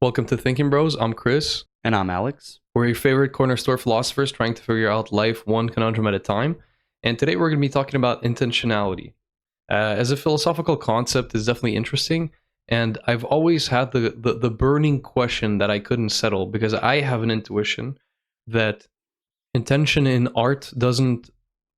Welcome to Thinkin, Bros. I'm Chris. And I'm Alex. We're your favorite corner store philosophers trying to figure out life one conundrum at a time. And today we're going to be talking about intentionality. As a philosophical concept, is definitely interesting. And I've always had the burning question that I couldn't settle because I have an intuition that intention in art doesn't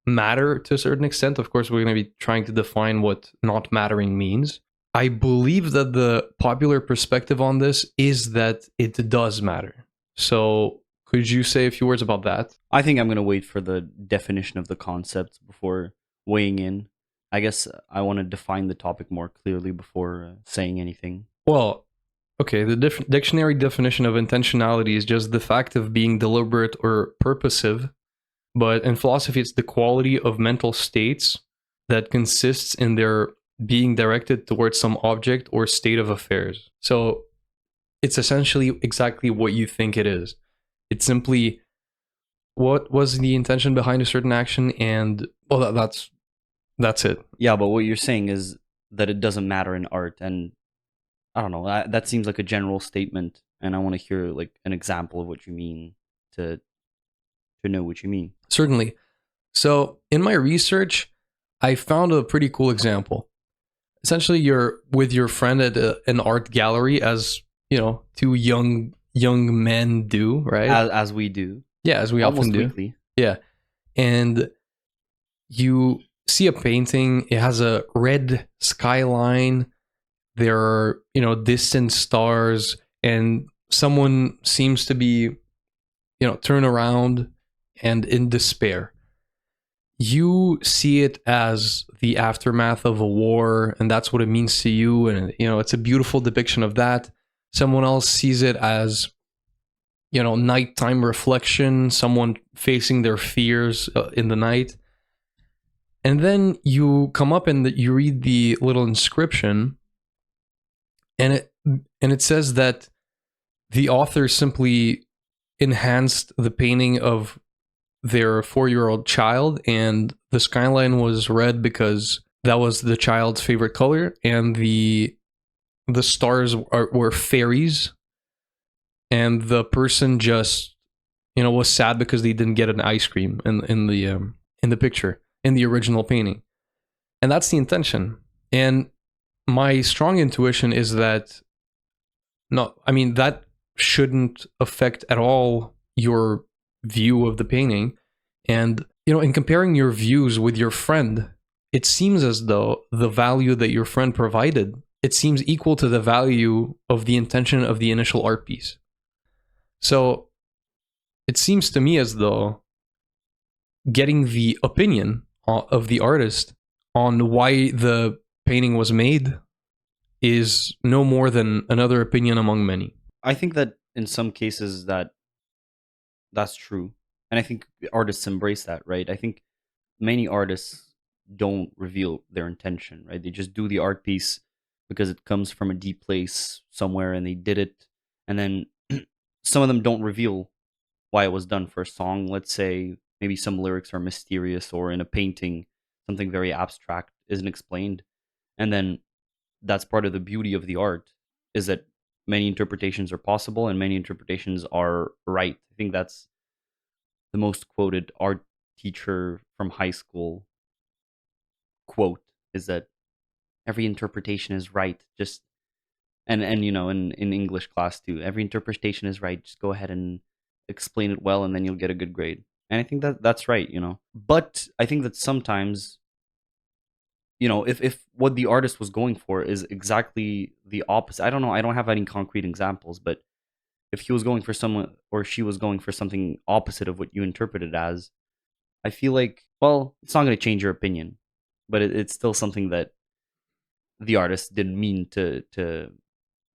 matter to a certain extent. Of course, we're going to be trying to define what not mattering means. I believe that the popular perspective on this is that it does matter. So could you say a few words about that? I think I'm going to wait for the definition of the concept before weighing in. I guess I want to define the topic more clearly before saying anything. Well, okay, the dictionary definition of intentionality is just the fact of being deliberate or purposive. But in philosophy, it's the quality of mental states that consists in their being directed towards some object or state of affairs. So it's essentially exactly what you think it is. It's simply what was the intention behind a certain action, and well, that's it. Yeah, but what you're saying is that it doesn't matter in art, and I don't know. That seems like a general statement, and I want to hear like an example of what you mean to know what you mean. Certainly. So in my research, I found a pretty cool example. Essentially, you're with your friend at an art gallery, as you know, two young men do, right? As we do. Yeah, as we Almost often do. weekly. Yeah, and you see a painting. It has a red skyline. There are, distant stars, and someone seems to be, turn around and in despair. You see it as the aftermath of a war, and that's what it means to you, and it's a beautiful depiction of that. Someone else sees it as nighttime reflection, someone facing their fears in the night. And then you come up and you read the little inscription, and it says that the author simply enhanced the painting of their 4-year-old child, and the skyline was red because that was the child's favorite color, and the stars were fairies, and the person just was sad because they didn't get an ice cream in the picture, in the original painting. And that's the intention. And my strong intuition is that that shouldn't affect at all your view of the painting. And in comparing your views with your friend, it seems as though the value that your friend provided, it seems equal to the value of the intention of the initial art piece. So it seems to me as though getting the opinion of the artist on why the painting was made is no more than another opinion among many. I think that in some cases that's true. And I think artists embrace that, right? I think many artists don't reveal their intention, right? They just do the art piece because it comes from a deep place somewhere and they did it. And then some of them don't reveal why it was done for a song. Let's say maybe some lyrics are mysterious, or in a painting, something very abstract isn't explained. And then that's part of the beauty of the art, is that many interpretations are possible and many interpretations are right. I think that's the most quoted art teacher from high school quote, is that every interpretation is right. Just and in English class too, every interpretation is right. Just go ahead and explain it well, and then you'll get a good grade. And I think that's right, But I think that sometimes, if what the artist was going for is exactly the opposite. I don't know. I don't have any concrete examples, but if he was going for someone, or she was going for something opposite of what you interpreted as, I feel like, well, it's not going to change your opinion, but it's still something that the artist didn't mean to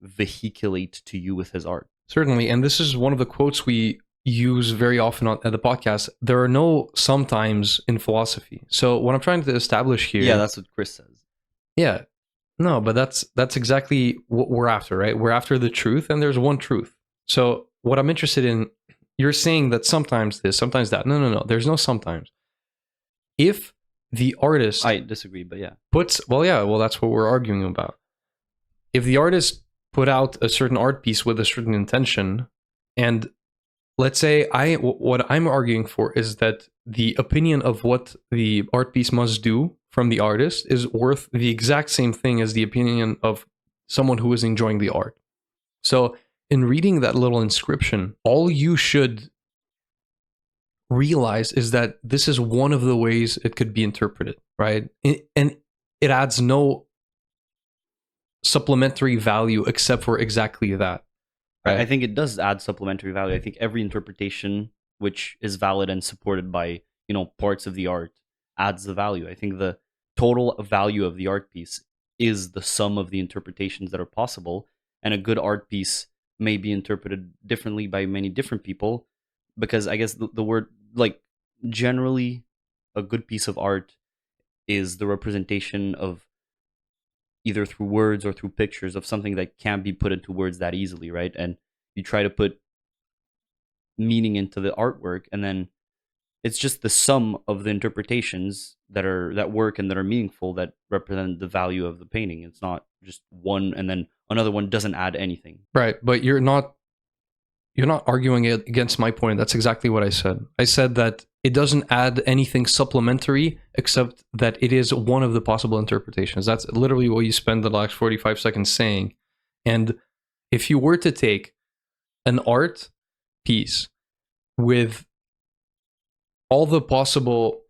vehiculate to you with his art. Certainly. And this is one of the quotes we use very often at the podcast. There are no sometimes in philosophy. So what I'm trying to establish here... Yeah, that's what Chris says. Yeah. No, but that's exactly what we're after, right? We're after the truth, and there's one truth. So what I'm interested in, you're saying that sometimes this, sometimes that. No. There's no sometimes. If the artist... I disagree, but yeah. Well, that's what we're arguing about. If the artist put out a certain art piece with a certain intention, and let's say what I'm arguing for is that the opinion of what the art piece must do from the artist is worth the exact same thing as the opinion of someone who is enjoying the art. So in reading that little inscription, all you should realize is that this is one of the ways it could be interpreted, right? And it adds no supplementary value except for exactly that. Right? I think it does add supplementary value. I think every interpretation which is valid and supported by, parts of the art adds the value. I think the total value of the art piece is the sum of the interpretations that are possible, and a good art piece may be interpreted differently by many different people, because I guess the word, like, generally a good piece of art is the representation of, either through words or through pictures, of something that can't be put into words that easily, right? And you try to put meaning into the artwork, and then it's just the sum of the interpretations that work and that are meaningful that represent the value of the painting. It's not just one and then another one doesn't add anything. Right, but you're not arguing it against my point. That's exactly what I said. I said that it doesn't add anything supplementary except that it is one of the possible interpretations. That's literally what you spend the last 45 seconds saying. And if you were to take an art piece with all the possible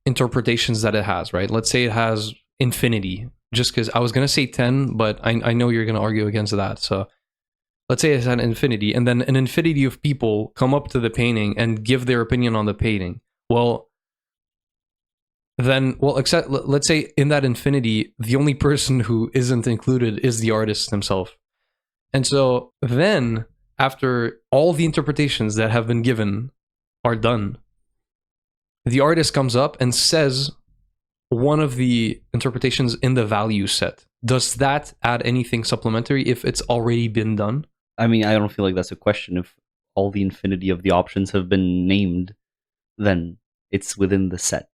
interpretations that it has, right? Let's say it has infinity, just because I was going to say 10, but I know you're going to argue against that. So let's say it's an infinity, and then an infinity of people come up to the painting and give their opinion on the painting. Let's say in that infinity, the only person who isn't included is the artist himself. And so then, after all the interpretations that have been given are done, the artist comes up and says one of the interpretations in the value set. Does that add anything supplementary if it's already been done? I mean, I don't feel like that's a question. If all the infinity of the options have been named, then it's within the set.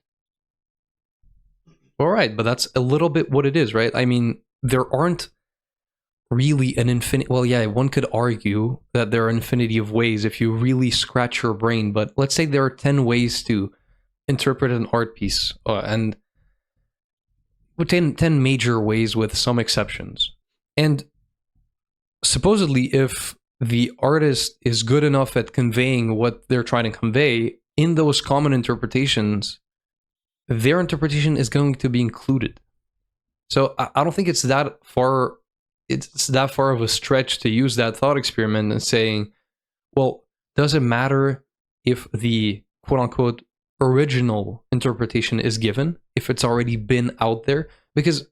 All right, but that's a little bit what it is, right? I mean, there aren't really an infinite. Well, yeah, one could argue that there are an infinity of ways if you really scratch your brain, but let's say there are 10 ways to interpret an art piece, and 10 major ways with some exceptions. And supposedly, if the artist is good enough at conveying what they're trying to convey in those common interpretations, their interpretation is going to be included. So I don't think it's that far. It's that far of a stretch to use that thought experiment and saying, well, does it matter if the quote unquote original interpretation is given, if it's already been out there? Because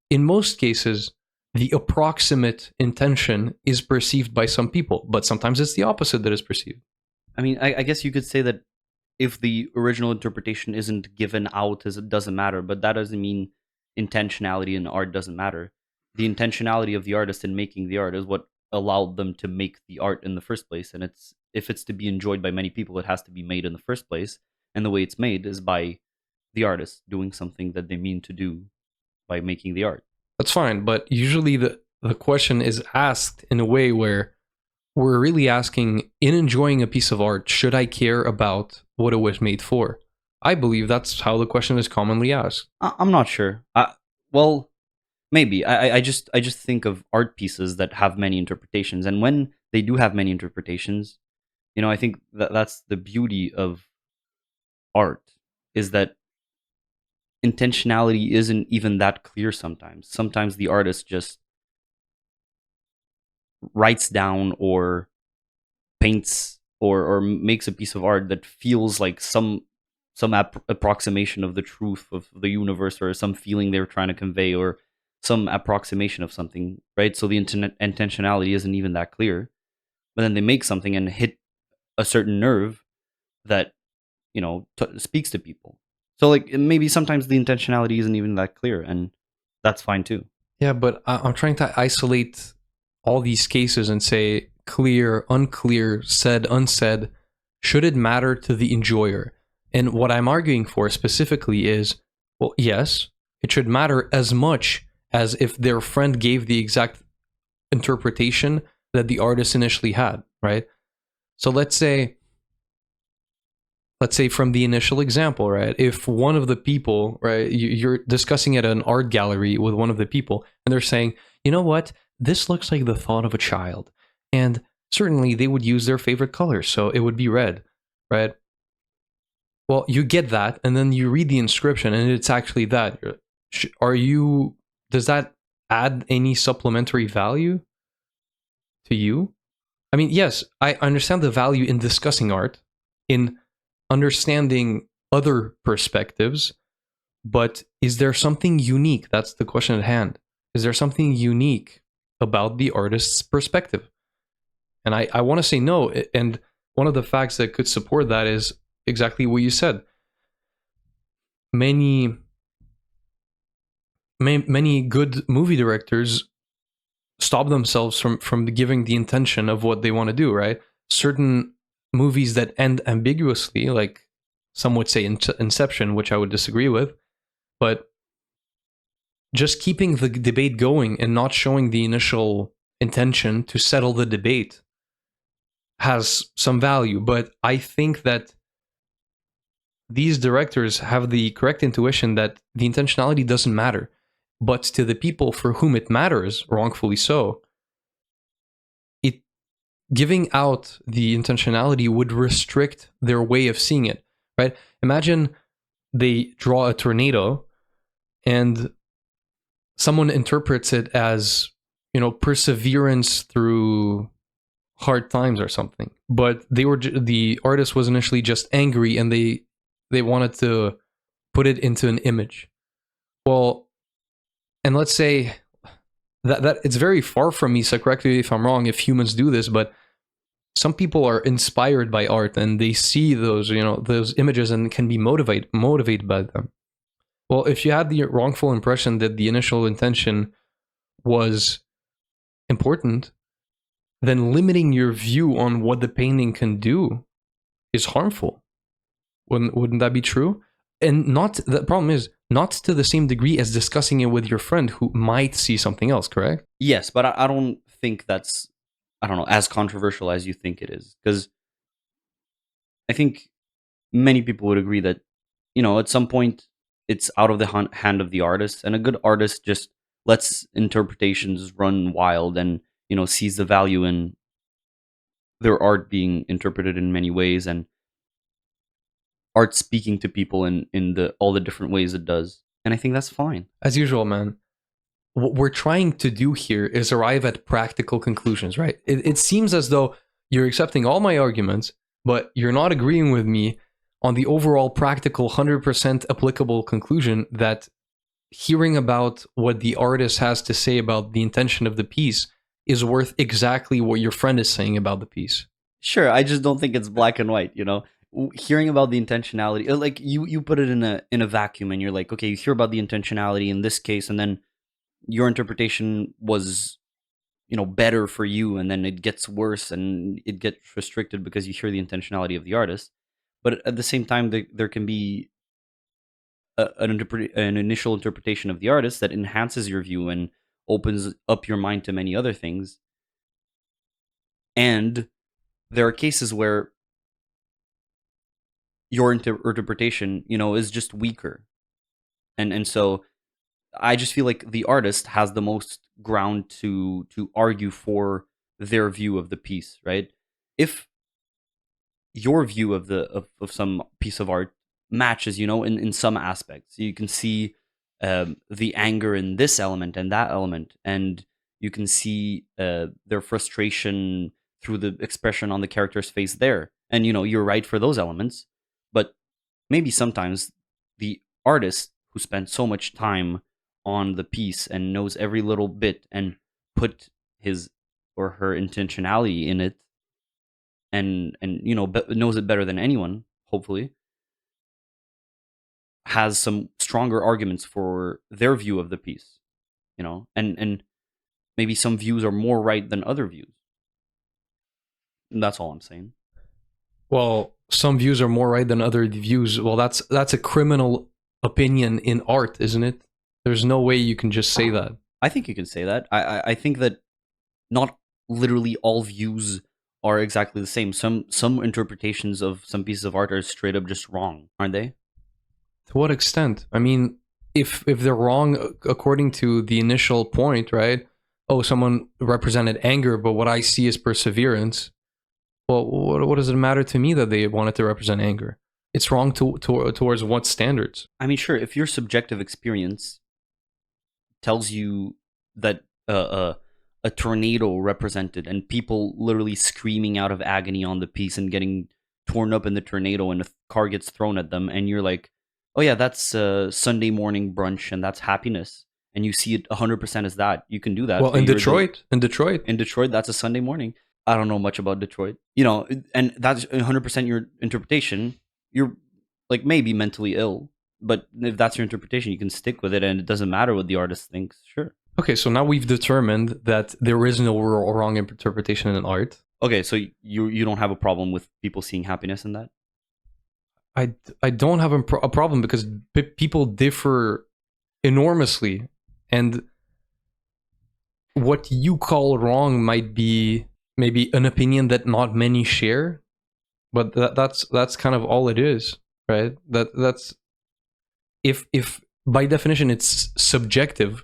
in most cases, the approximate intention is perceived by some people, but sometimes it's the opposite that is perceived. I mean, I guess you could say that if the original interpretation isn't given out, it doesn't matter, but that doesn't mean intentionality in art doesn't matter. The intentionality of the artist in making the art is what allowed them to make the art in the first place. And if it's to be enjoyed by many people, it has to be made in the first place. And the way it's made is by the artist doing something that they mean to do by making the art. That's fine, but usually the question is asked in a way where we're really asking, in enjoying a piece of art, should I care about what it was made for? I believe that's how the question is commonly asked. I'm not sure. Well, maybe. I just think of art pieces that have many interpretations, and when they do have many interpretations, I think that's the beauty of art, is that intentionality isn't even that clear sometimes. Sometimes the artist just writes down or paints or makes a piece of art that feels like some approximation of the truth of the universe, or some feeling they're trying to convey, or some approximation of something, right? So the intentionality isn't even that clear, but then they make something and hit a certain nerve that speaks to people. So like maybe sometimes the intentionality isn't even that clear, and that's fine too. Yeah, but I'm trying to isolate all these cases and say clear, unclear, said, unsaid. Should it matter to the enjoyer? And what I'm arguing for specifically is, well, yes, it should matter as much as if their friend gave the exact interpretation that the artist initially had, right? So let's say from the initial example, right? If one of the people, right, you're discussing at an art gallery with one of the people, and they're saying, you know what, this looks like the thought of a child, and certainly they would use their favorite color, so it would be red, right? Well, you get that, and then you read the inscription, and it's actually that. Are you? Does that add any supplementary value to you? I mean, yes, I understand the value in discussing art, in understanding other perspectives, but is there something unique? That's the question at hand. Is there something unique about the artist's perspective? And I want to say no. And one of the facts that could support that is exactly what you said. Many good movie directors stop themselves from giving the intention of what they want to do, right? Certain movies that end ambiguously, like some would say Inception, which I would disagree with, but just keeping the debate going and not showing the initial intention to settle the debate has some value. But I think that these directors have the correct intuition that the intentionality doesn't matter. But to the people for whom it matters, wrongfully so, it giving out the intentionality would restrict their way of seeing it, right? Imagine they draw a tornado and someone interprets it as, perseverance through hard times or something. But the artist was initially just angry and they wanted to put it into an image. Well, and let's say that it's very far from me, so correct me if I'm wrong, if humans do this, but some people are inspired by art and they see those images and can be motivated by them. Well, if you had the wrongful impression that the initial intention was important, then limiting your view on what the painting can do is harmful. Wouldn't that be true? And the problem is not to the same degree as discussing it with your friend who might see something else, correct? Yes, but I don't think that's, I don't know, as controversial as you think it is. Because I think many people would agree that, at some point it's out of the hand of the artist, and a good artist just lets interpretations run wild and, sees the value in their art being interpreted in many ways and art speaking to people in all the different ways it does. And I think that's fine. As usual, man. What we're trying to do here is arrive at practical conclusions, right? It seems as though you're accepting all my arguments, but you're not agreeing with me on the overall practical 100% applicable conclusion that hearing about what the artist has to say about the intention of the piece is worth exactly what your friend is saying about the piece. Sure, I just don't think it's black and white, Hearing about the intentionality, like you put it in a vacuum and you're like, okay, you hear about the intentionality in this case and then your interpretation was, better for you, and then it gets worse and it gets restricted because you hear the intentionality of the artist. But at the same time, there can be an initial interpretation of the artist that enhances your view and opens up your mind to many other things. And there are cases where your interpretation, is just weaker. And so I just feel like the artist has the most ground to argue for their view of the piece, right? If your view of of some piece of art matches, in some aspects, you can see the anger in this element and that element, and you can see their frustration through the expression on the character's face there, and you're right for those elements, but maybe sometimes the artist who spent so much time on the piece and knows every little bit and put his or her intentionality in it and knows it better than anyone, hopefully, has some stronger arguments for their view of the piece, and maybe some views are more right than other views. And that's all I'm saying. Well, some views are more right than other views. Well, that's a criminal opinion in art, isn't it? There's no way you can just say that. I think you can say that. I think that not literally all views are exactly the same. Some interpretations of some pieces of art are straight up just wrong, aren't they? To what extent? I mean, if they're wrong according to the initial point, right? Oh, someone represented anger, but what I see is perseverance. Well, what does it matter to me that they wanted to represent anger? It's wrong towards what standards? I mean, sure, if your subjective experience tells you that a tornado represented and people literally screaming out of agony on the piece and getting torn up in the tornado and a car gets thrown at them, and you're like, oh yeah, that's Sunday morning brunch and that's happiness, and you see it 100% as that, you can do that. Well, In Detroit, that's a Sunday morning. I don't know much about Detroit, and that's 100% your interpretation. You're like maybe mentally ill, but if that's your interpretation, you can stick with it, and it doesn't matter what the artist thinks. Sure. Okay, so now we've determined that there is no wrong interpretation in art. Okay, so you don't have a problem with people seeing happiness in that? I don't have a problem because people differ enormously, and what you call wrong might be maybe an opinion that not many share, but that's kind of all it is, right? That's if by definition it's subjective,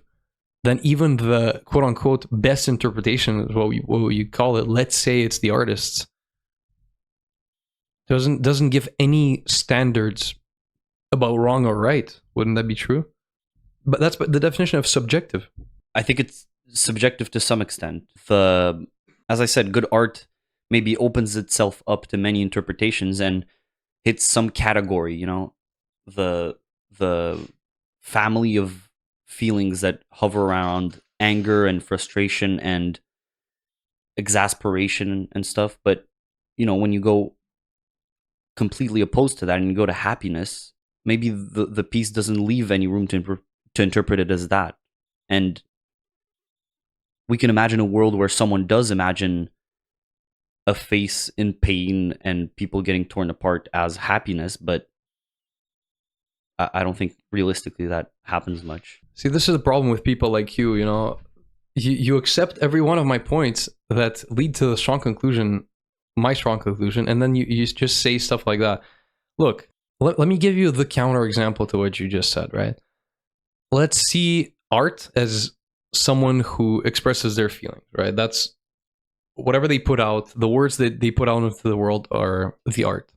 then even the quote unquote best interpretation is what you call it. Let's say it's the artist's, doesn't give any standards about wrong or right. Wouldn't that be true? But that's the definition of subjective. I think it's subjective to some extent. As I said, good art maybe opens itself up to many interpretations and hits some category. The family of feelings that hover around anger and frustration and exasperation and stuff. But when you go completely opposed to that and you go to happiness, maybe the piece doesn't leave any room to interpret it as that. And we can imagine a world where someone does imagine a face in pain and people getting torn apart as happiness, but I don't think realistically that happens much. See, this is the problem with people like you. You accept every one of my points that lead to the strong conclusion, my strong conclusion, and then you just say stuff like that. Look, let me give you the counter example to what you just said, right? Let's see art as someone who expresses their feelings, right? That's whatever they put out, the words that they put out into the world are the art.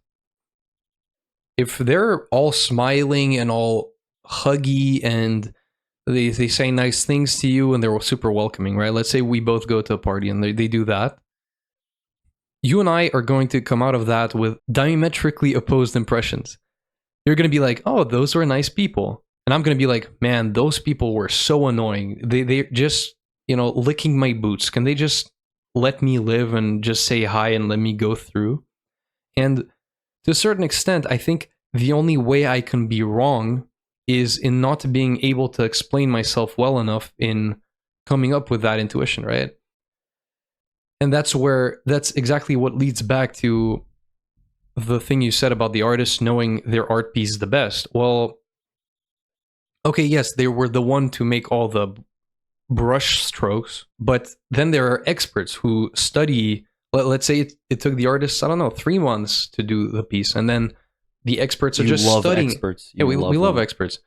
If they're all smiling and all huggy and they say nice things to you and they're super welcoming, right? Let's say we both go to a party and they do that. You and I are going to come out of that with diametrically opposed impressions. You're going to be like, oh, those were nice people. And I'm going to be like, man, those people were so annoying. They just, licking my boots. Can they just let me live and just say hi and let me go through? And to a certain extent, I think the only way I can be wrong is in not being able to explain myself well enough in coming up with that intuition, right? And that's exactly what leads back to the thing you said about the artist knowing their art piece the best. Well, okay, yes, they were the one to make all the brush strokes, but then there are experts who study. Let's say it took the artists, I don't know, 3 months to do the piece, and then the experts are just studying. Experts. Yeah, we love experts,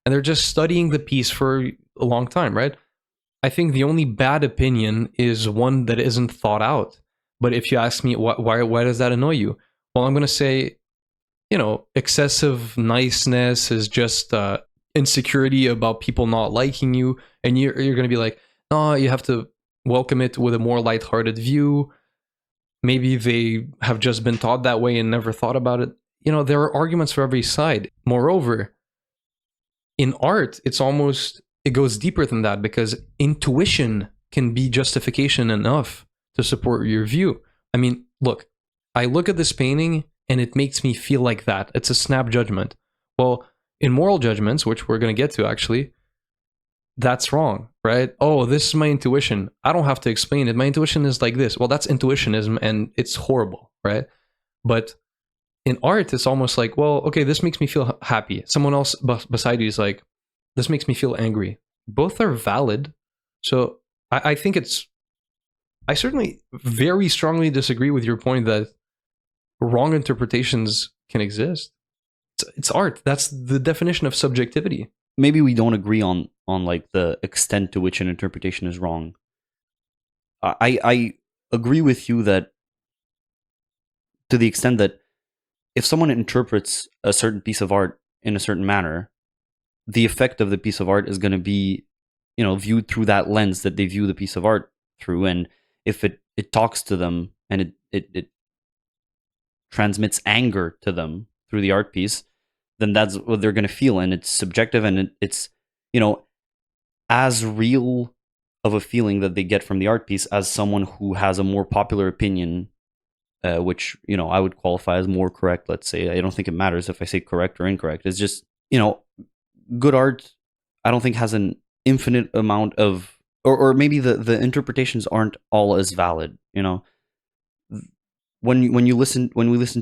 and they're just studying the piece for a long time, right? I think the only bad opinion is one that isn't thought out. But if you ask me why does that annoy you? Well, I'm going to say, excessive niceness is just insecurity about people not liking you, and you're going to be like, no, you have to welcome it with a more lighthearted view. Maybe they have just been taught that way and never thought about it. There are arguments for every side. Moreover, in art, it goes deeper than that, because intuition can be justification enough to support your view. I mean, look, I look at this painting and it makes me feel like that. It's a snap judgment. Well, in moral judgments, which we're going to get to actually, that's wrong, right? Oh, this is my intuition. I don't have to explain it. My intuition is like this. Well, that's intuitionism and it's horrible, right? But in art, it's almost like, well, okay, this makes me feel happy. Someone else beside you is like, this makes me feel angry. Both are valid. So I think it's I certainly very strongly disagree with your point that wrong interpretations can exist. It's art. That's the definition of subjectivity. Maybe we don't agree on like the extent to which an interpretation is wrong. I agree with you that to the extent that if someone interprets a certain piece of art in a certain manner, the effect of the piece of art is going to be, viewed through that lens that they view the piece of art through. And if it talks to them and it transmits anger to them through the art piece, then that's what they're going to feel. And it's subjective, and it's, as real of a feeling that they get from the art piece as someone who has a more popular opinion, which, I would qualify as more correct, let's say. I don't think it matters if I say correct or incorrect. It's just, good art, I don't think has an infinite amount of, or maybe the interpretations aren't all as valid. When we listen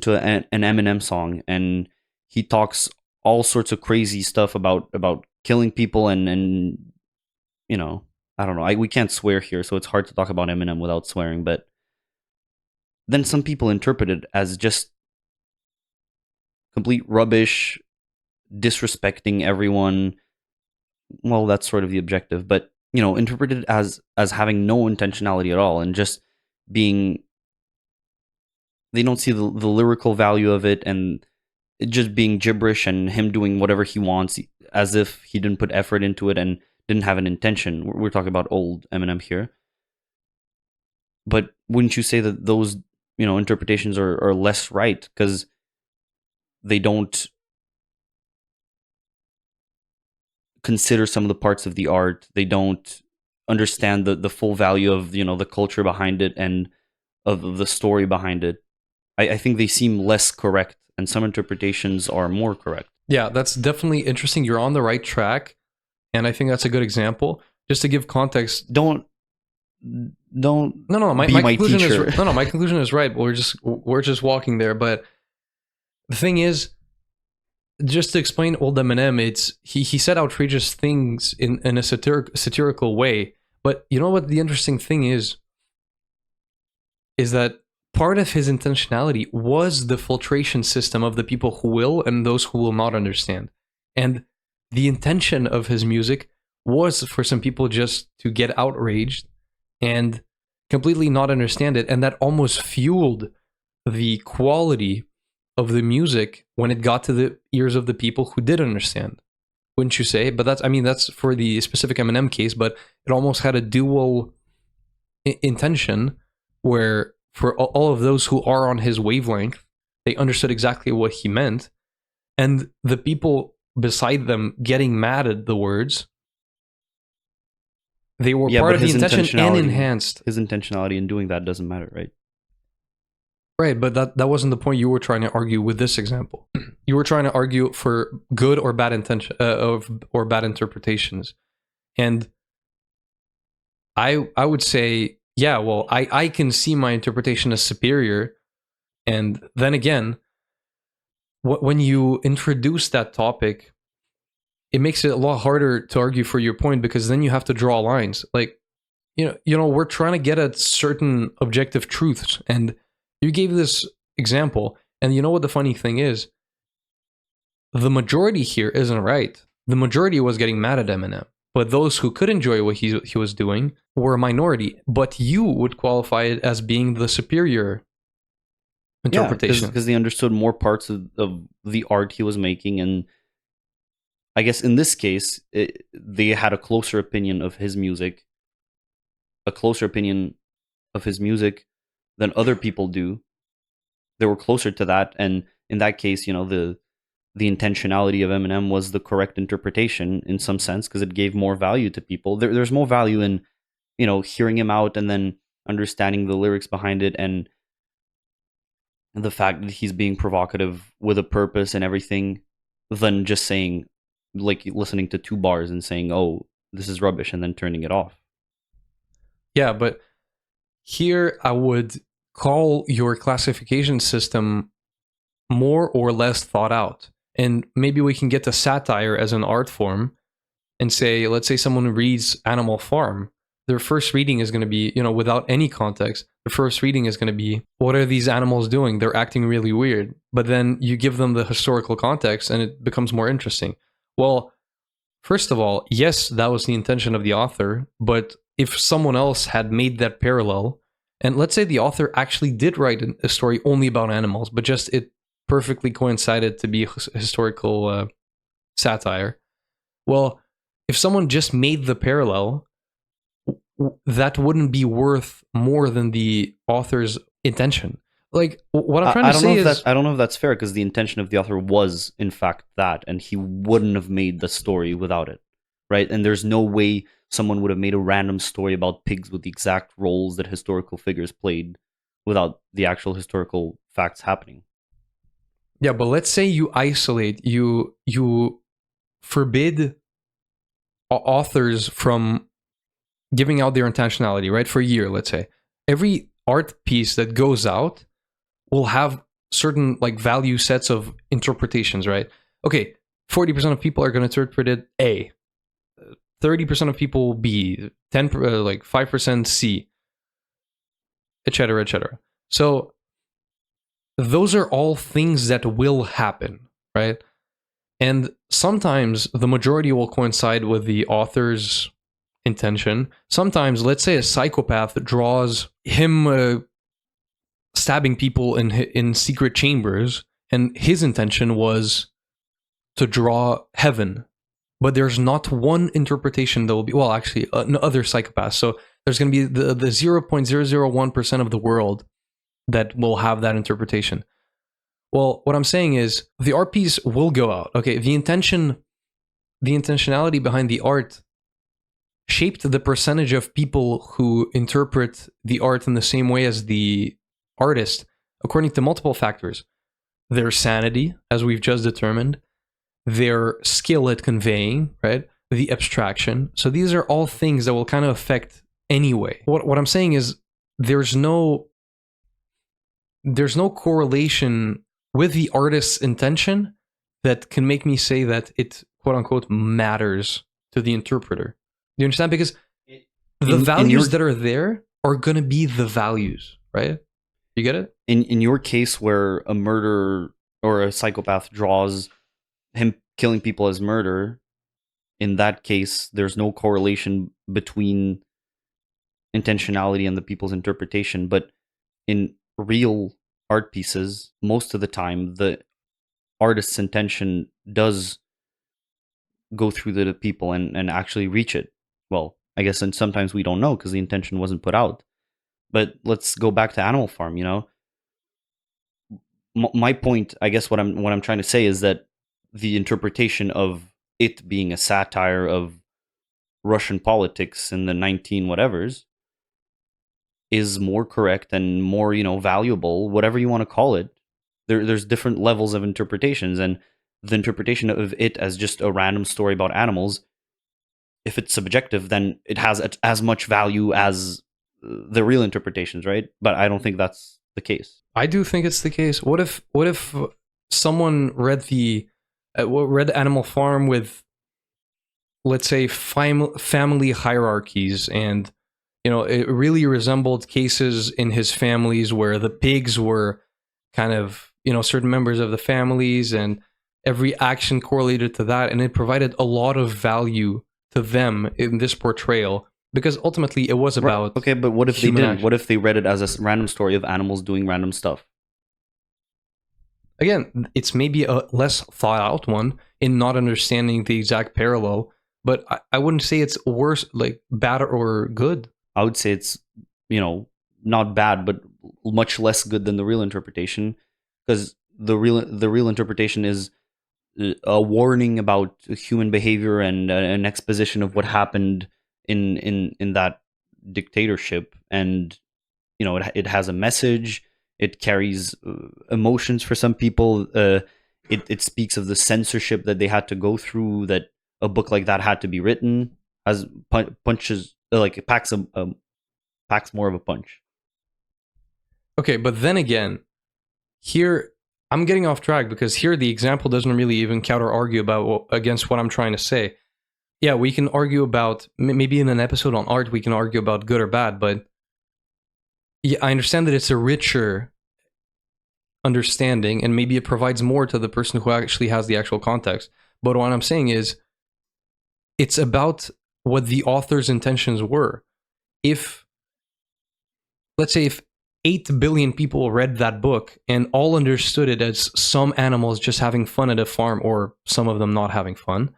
to an Eminem song and he talks all sorts of crazy stuff about killing people and I don't know. We can't swear here, so it's hard to talk about Eminem without swearing. But then some people interpret it as just complete rubbish, disrespecting everyone. Well, that's sort of the objective, but interpreted as having no intentionality at all, and just being, they don't see the lyrical value of it, and it just being gibberish and him doing whatever he wants, as if he didn't put effort into it and didn't have an intention. We're talking about old Eminem here. But wouldn't you say that those, interpretations are less right because they don't consider some of the parts of the art? They don't understand the full value of, the culture behind it and of the story behind it. I think they seem less correct, and some interpretations are more correct. Yeah, that's definitely interesting. You're on the right track, and I think that's a good example. Just to give context, Don't no, my conclusion is my conclusion is right. We're just walking there, but the thing is, just to explain old Eminem, it's he said outrageous things in a satirical way. But you know what the interesting thing is that part of his intentionality was the filtration system of the people who will and those who will not understand. And the intention of his music was for some people just to get outraged and completely not understand it. And that almost fueled the quality of the music when it got to the ears of the people who did understand. Wouldn't you say? But that's for the specific Eminem case, but it almost had a dual intention where for all of those who are on his wavelength, they understood exactly what he meant. And the people beside them getting mad at the words, they were part of the intention and enhanced. His intentionality in doing that doesn't matter, right? Right, but that wasn't the point you were trying to argue with this example. You were trying to argue for good or bad intention or bad interpretations. And I would say, yeah, well, I can see my interpretation as superior. And then again, when you introduce that topic, it makes it a lot harder to argue for your point, because then you have to draw lines. Like, we're trying to get at certain objective truths. And you gave this example. And you know what the funny thing is? The majority here isn't right. The majority was getting mad at Eminem. But those who could enjoy what he was doing were a minority. But you would qualify it as being the superior interpretation. Because they understood more parts of the art he was making. And I guess in this case, they had a closer opinion of his music. Than other people do. They were closer to that. And in that case, the intentionality of Eminem was the correct interpretation in some sense, because it gave more value to people. There's more value in, hearing him out and then understanding the lyrics behind it, and the fact that he's being provocative with a purpose and everything, than just saying, like, listening to 2 bars and saying, oh, this is rubbish, and then turning it off. Yeah, but here I would call your classification system more or less thought out. And maybe we can get to satire as an art form and say, let's say someone reads Animal Farm their first reading is going to be, without any context, the first reading is going to be, what are these animals doing? They're acting really weird. But then you give them the historical context and it becomes more interesting. Well, first of all, yes, that was the intention of the author. But if someone else had made that parallel, and let's say the author actually did write a story only about animals, but just it perfectly coincided to be historical satire. Well, if someone just made the parallel, that wouldn't be worth more than the author's intention. Like, what I'm trying to say is, I don't know if that's fair, because the intention of the author was in fact that, and he wouldn't have made the story without it, right? And there's no way someone would have made a random story about pigs with the exact roles that historical figures played without the actual historical facts happening. yeah, but let's say you isolate, you forbid authors from giving out their intentionality, right? For a year, let's say. Every art piece that goes out will have certain like value sets of interpretations, right? Okay, 40% of people are going to interpret it A, 30% of people B, 10 like 5% C, etc., etc. So those are all things that will happen, right? And sometimes the majority will coincide with the author's intention. Sometimes, let's say a psychopath draws him stabbing people in secret chambers, and his intention was to draw heaven. But there's not one interpretation that will be, well, actually, other psychopaths. So there's going to be the 0.001% of the world that will have that interpretation. Well, what I'm saying is the art piece will go out. Okay, the intentionality behind the art shaped the percentage of people who interpret the art in the same way as the artist according to multiple factors. Their sanity, as we've just determined, their skill at conveying, right? The abstraction. So these are all things that will kind of affect anyway. What I'm saying is there's no correlation with the artist's intention that can make me say that it, quote unquote, matters to the interpreter. Do you understand? Because the values that are there are going to be the values, right? You get it? In your case, where a murderer or a psychopath draws him killing people as murder, in that case, there's no correlation between intentionality and the people's interpretation. But in real art pieces, most of the time, the artist's intention does go through the people and actually reach it. Well, I guess, and sometimes we don't know because the intention wasn't put out. But let's go back to Animal Farm. My point, I guess, what I'm trying to say is that the interpretation of it being a satire of Russian politics in the 19 whatevers is more correct and more, valuable, whatever you want to call it. There's different levels of interpretations, and the interpretation of it as just a random story about animals, if it's subjective, then it has as much value as the real interpretations, right? But I don't think that's the case. I do think it's the case. What if someone read read Animal Farm with, let's say, family hierarchies, and it really resembled cases in his families where the pigs were kind of certain members of the families, and every action correlated to that, and it provided a lot of value to them in this portrayal, because ultimately it was about okay, but what if they human didn't? action. What if they read it as a random story of animals doing random stuff? Again, it's maybe a less thought out one in not understanding the exact parallel, but I wouldn't say it's worse, like bad or good. I would say it's, not bad, but much less good than the real interpretation, because the real interpretation is a warning about human behavior and an exposition of what happened in that dictatorship, and it has a message. It carries emotions for some people. It speaks of the censorship that they had to go through, that a book like that had to be written. As punches, like it packs more of a punch. Okay, but then again, here I'm getting off track, because here the example doesn't really even counter argue against what I'm trying to say. yeah, we can argue about maybe in an episode on art we can argue about good or bad, but yeah, I understand that it's a richer understanding and maybe it provides more to the person who actually has the actual context. But what I'm saying is it's about what the author's intentions were. If, let's say, if 8 billion people read that book and all understood it as some animals just having fun at a farm or some of them not having fun,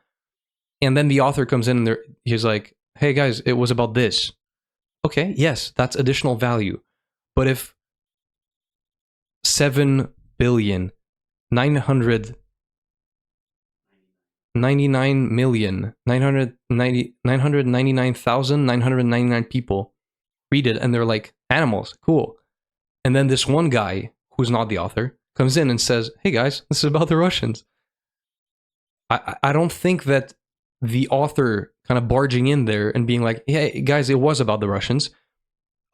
and then the author comes in and he's like, hey guys, it was about this. Okay, yes, that's additional value. But if 7 billion 999,999,999 people read it and they're like, animals, cool. And then this one guy, who's not the author, comes in and says, hey guys, this is about the Russians. I don't think that the author kind of barging in there and being like, hey guys, it was about the Russians.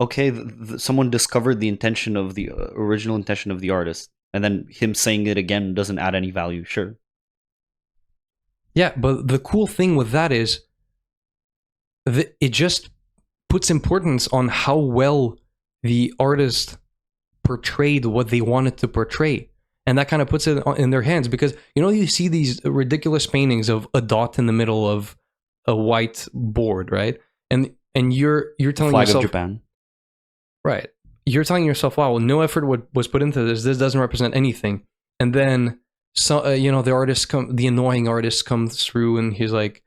Okay, someone discovered the intention of the original intention of the artist, and then him saying it again doesn't add any value. Sure. Yeah, but the cool thing with that is it just puts importance on how well the artist portrayed what they wanted to portray. And that kind of puts it in their hands because, you know, you see these ridiculous paintings of a dot in the middle of a white board, right? And you're telling Flag yourself, of Japan. right? You're telling yourself, wow, no effort was put into this. This doesn't represent anything. And then, so you know, the annoying artist comes through, and he's like,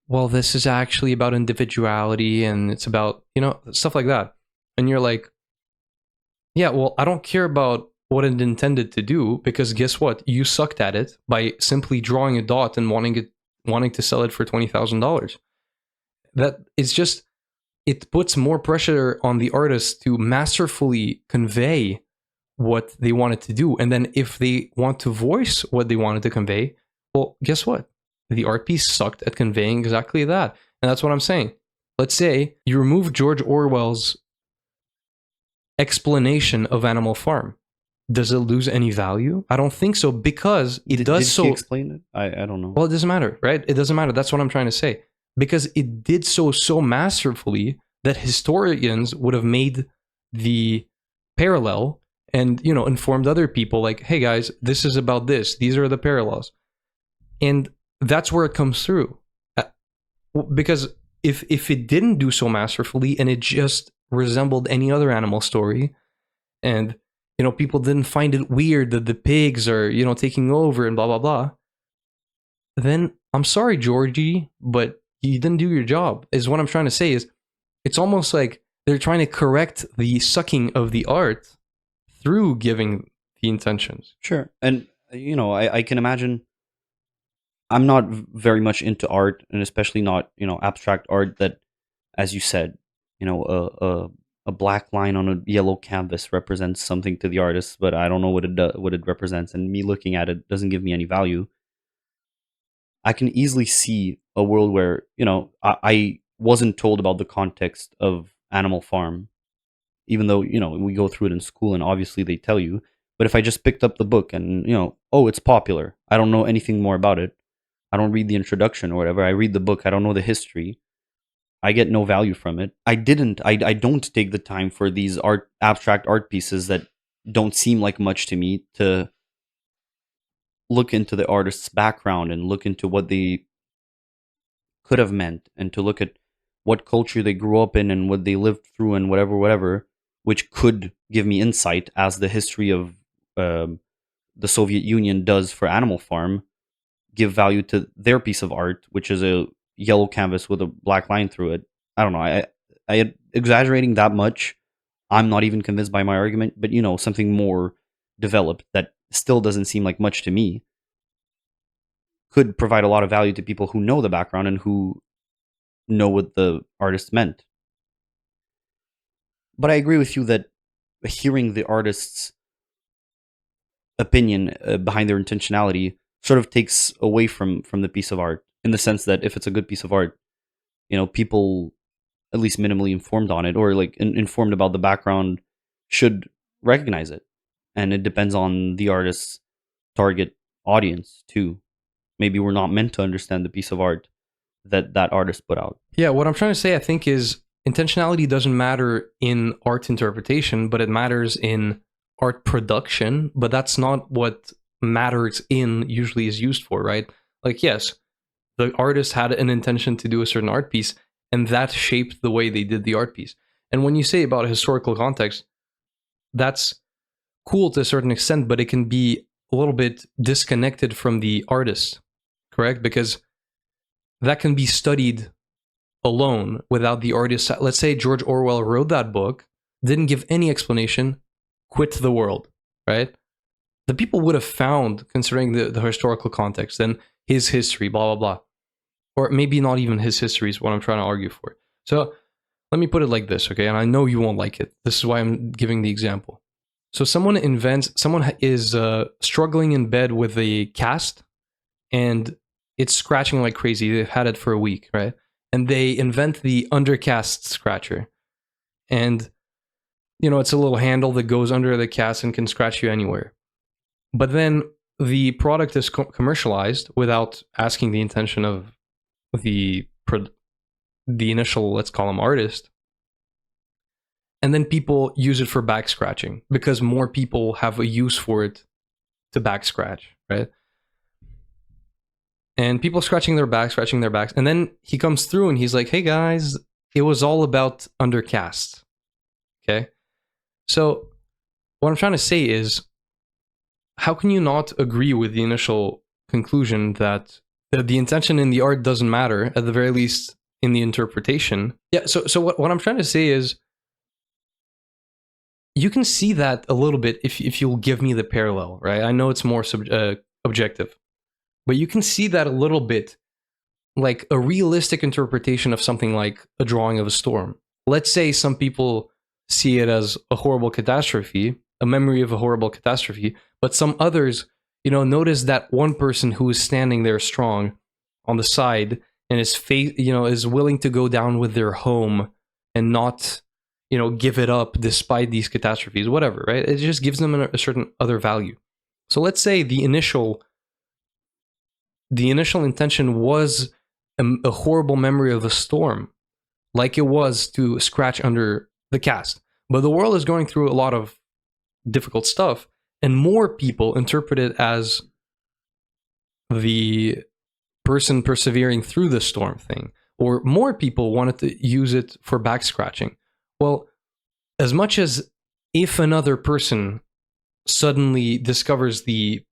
well, this is actually about individuality, and it's about, you know, stuff like that. And you're like, yeah, well, I don't care about what it intended to do because guess what? You sucked at it by simply drawing a dot and wanting to sell it for $20,000. That it's just, it puts more pressure on the artist to masterfully convey what they wanted to do. And then if they want to voice what they wanted to convey, well, guess what? The art piece sucked at conveying exactly that. And that's what I'm saying. Let's say you remove George Orwell's explanation of Animal Farm. Does it lose any value? I don't think so because it does did so. he explain it? I don't know. Well, it doesn't matter, right? It doesn't matter. That's what I'm trying to say. Because it did so masterfully that historians would have made the parallel and, you know, informed other people like, hey guys, this is about this. These are the parallels. And that's where it comes through. Because if it didn't do so masterfully and it just resembled any other animal story, and, you know, people didn't find it weird that the pigs are, you know, taking over and blah blah blah, then I'm sorry, Georgie, but you didn't do your job. Is what I'm trying to say. Is it's almost like they're trying to correct the sucking of the art through giving the intentions. Sure. And, you know, I can imagine. I'm not very much into art, and especially not, you know, abstract art that, as you said, you know, a black line on a yellow canvas represents something to the artist, but I don't know what it represents, and me looking at it doesn't give me any value. I can easily see a world where, you know, I wasn't told about the context of Animal Farm, even though, you know, we go through it in school and obviously they tell you. But if I just picked up the book and, you know, oh, it's popular, I don't know anything more about it. I don't read the introduction or whatever. I read the book. I don't know the history. I get no value from it. I don't take the time for these abstract art pieces that don't seem like much to me to look into the artist's background and look into what they could have meant and to look at what culture they grew up in and what they lived through and whatever, which could give me insight as the history of the Soviet Union does for Animal Farm, give value to their piece of art, which is a yellow canvas with a black line through it. I don't know. I exaggerating that much. I'm not even convinced by my argument, but, you know, something more developed that still doesn't seem like much to me could provide a lot of value to people who know the background and who know what the artist meant. But I agree with you that hearing the artist's opinion behind their intentionality sort of takes away from the piece of art, in the sense that if it's a good piece of art, you know, people at least minimally informed on it, or like informed about the background, should recognize it. And it depends on the artist's target audience too. Maybe we're not meant to understand the piece of art that artist put out. Yeah, what I'm trying to say, I think, is intentionality doesn't matter in art interpretation, but it matters in art production. But that's not what matters in usually is used for, right? Like, yes, the artist had an intention to do a certain art piece, and that shaped the way they did the art piece. And when you say about a historical context, that's cool to a certain extent, but it can be a little bit disconnected from the artist, correct? Because that can be studied alone without the artist. Let's say George Orwell wrote that book, didn't give any explanation, quit the world, right? The people would have found, considering the historical context and his history, blah, blah, blah. Or maybe not even his history is what I'm trying to argue for. So let me put it like this, okay? And I know you won't like it. This is why I'm giving the example. So someone is struggling in bed with a cast and it's scratching like crazy. They've had it for a week, right? And they invent the undercast scratcher. And, it's a little handle that goes under the cast and can scratch you anywhere. But then the product is commercialized without asking the intention of the initial, let's call him, artist. And then people use it for back scratching because more people have a use for it to back scratch, right? And people scratching their backs. And then he comes through and he's like, hey guys, it was all about undercast. Okay. So what I'm trying to say is, how can you not agree with the initial conclusion that the intention in the art doesn't matter, at the very least in the interpretation? Yeah. So what I'm trying to say is, you can see that a little bit if you'll give me the parallel, right? I know it's more objective, but you can see that a little bit, like a realistic interpretation of something like a drawing of a storm. Let's say some people see it as a horrible catastrophe, a memory of a horrible catastrophe, but some others, notice that one person who is standing there strong on the side and is willing to go down with their home and not, give it up despite these catastrophes, whatever, right? It just gives them a certain other value. So let's say the initial intention was a horrible memory of a storm, like it was to scratch under the cast. But the world is going through a lot of difficult stuff, and more people interpret it as the person persevering through the storm thing, or more people wanted to use it for back scratching. Well, as much as if another person suddenly discovers the